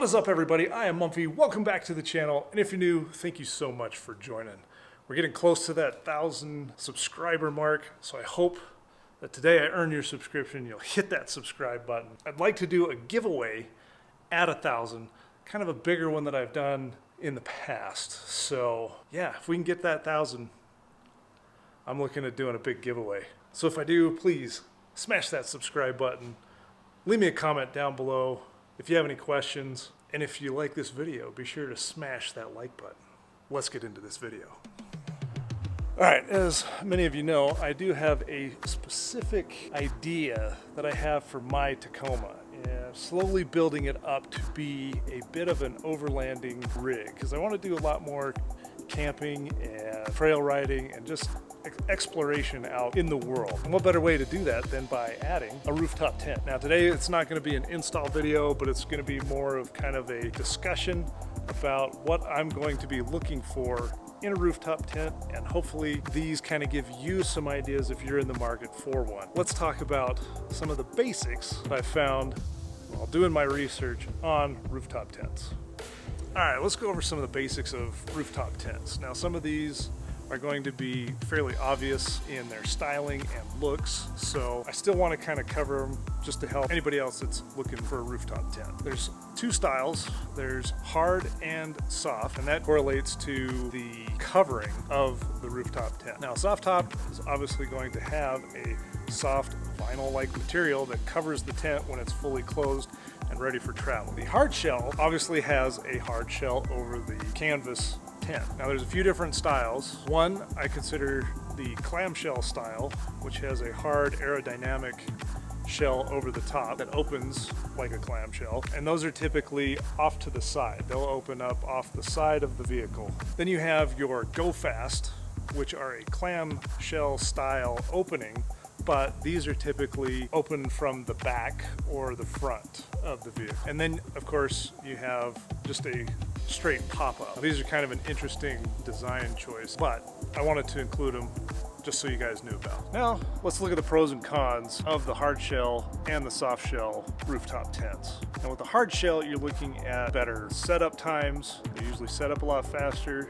What is up, everybody? I am Mumphy. Welcome back to the channel. And if you're new, thank you so much for joining. We're getting close to that 1,000 subscriber mark, so I hope that today I earn your subscription. You'll hit that subscribe button. I'd like to do a giveaway at 1,000, kind of a bigger one that I've done in the past. So yeah, if we can get that 1,000, I'm looking at doing a big giveaway. So if I do, please smash that subscribe button. Leave me a comment down below if you have any questions. And if you like this video, be sure to smash that like button. Let's get into this video. All right, as many of you know, I do have a specific idea that I have for my Tacoma, and slowly building it up to be a bit of an overlanding rig, because I want to do a lot more camping and trail riding and just exploration out in the world. And what better way to do that than by adding a rooftop tent? Now today it's not going to be an install video, but it's going to be more of kind of a discussion about what I'm going to be looking for in a rooftop tent, and hopefully these kind of give you some ideas if you're in the market for one. Let's talk about some of the basics that I found while doing my research on rooftop tents. All right, let's go over some of the basics of rooftop tents. Now, some of these are going to be fairly obvious in their styling and looks, so I still want to kind of cover them just to help anybody else that's looking for a rooftop tent. There's two styles. There's hard and soft, and that correlates to the covering of the rooftop tent. Now, soft top is obviously going to have a soft vinyl-like material that covers the tent when it's fully closed and ready for travel. The hard shell obviously has a hard shell over the canvas tent. Now there's a few different styles. One I consider the clamshell style, which has a hard aerodynamic shell over the top that opens like a clamshell, and those are typically off to the side. They'll open up off the side of the vehicle. Then you have your Go Fast, which are a clamshell style opening, but these are typically open from the back or the front of the vehicle. And then of course you have just a straight pop-up. These are kind of an interesting design choice, but I wanted to include them just so you guys knew about. Now let's look at the pros and cons of the hard shell and the soft shell rooftop tents. And with the hard shell, you're looking at better setup times. They usually set up a lot faster.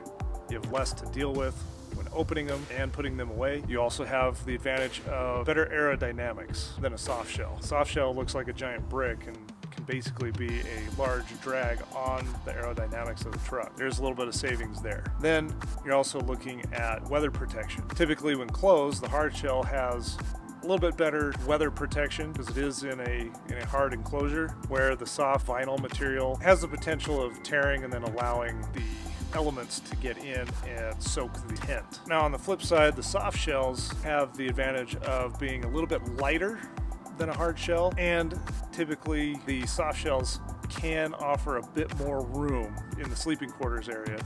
You have less to deal with when opening them and putting them away. You also have the advantage of better aerodynamics than a soft shell. Soft shell looks like a giant brick and can basically be a large drag on the aerodynamics of the truck. There's a little bit of savings there. Then you're also looking at weather protection. Typically when closed, the hard shell has a little bit better weather protection because it is in a hard enclosure, where the soft vinyl material has the potential of tearing and then allowing the elements to get in and soak the tent. Now on the flip side, the soft shells have the advantage of being a little bit lighter than a hard shell, and typically the soft shells can offer a bit more room in the sleeping quarters area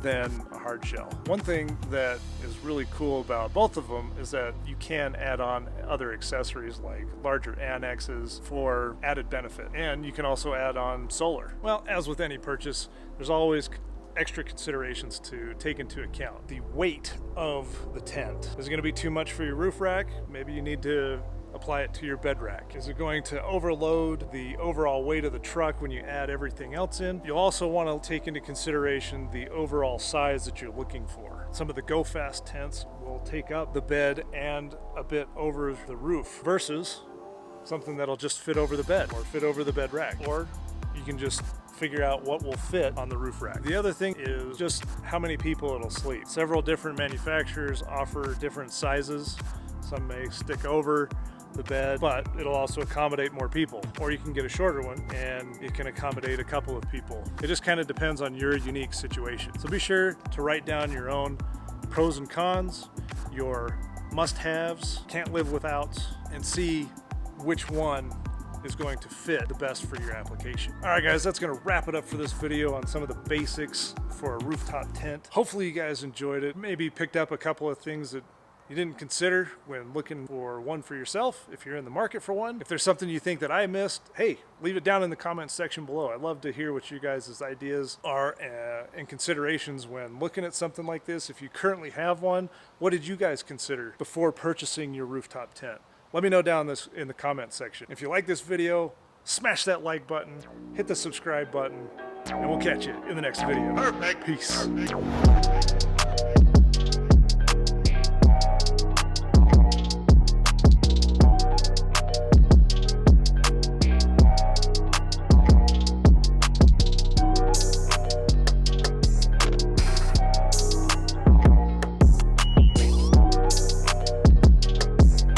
than a hard shell. One thing that is really cool about both of them is that you can add on other accessories like larger annexes for added benefit, and you can also add on solar. Well, as with any purchase, there's always extra considerations to take into account. The weight of the tent. Is it going to be too much for your roof rack? Maybe you need to apply it to your bed rack. Is it going to overload the overall weight of the truck when you add everything else in? You'll also want to take into consideration the overall size that you're looking for. Some of the Go Fast tents will take up the bed and a bit over the roof, versus something that'll just fit over the bed or fit over the bed rack, or you can just figure out what will fit on the roof rack. The other thing is just how many people it'll sleep. Several different manufacturers offer different sizes. Some may stick over the bed, but it'll also accommodate more people. Or you can get a shorter one and it can accommodate a couple of people. It just kind of depends on your unique situation. So be sure to write down your own pros and cons, your must-haves, can't live without, and see which one is going to fit the best for your application. All right guys, that's gonna wrap it up for this video on some of the basics for a rooftop tent. Hopefully you guys enjoyed it. Maybe picked up a couple of things that you didn't consider when looking for one for yourself, if you're in the market for one. If there's something you think that I missed, hey, leave it down in the comments section below. I'd love to hear what you guys' ideas are and considerations when looking at something like this. If you currently have one, what did you guys consider before purchasing your rooftop tent? Let me know down in the comment section. If you like this video, smash that like button, hit the subscribe button, and we'll catch you in the next video. Perfect. Peace. Perfect.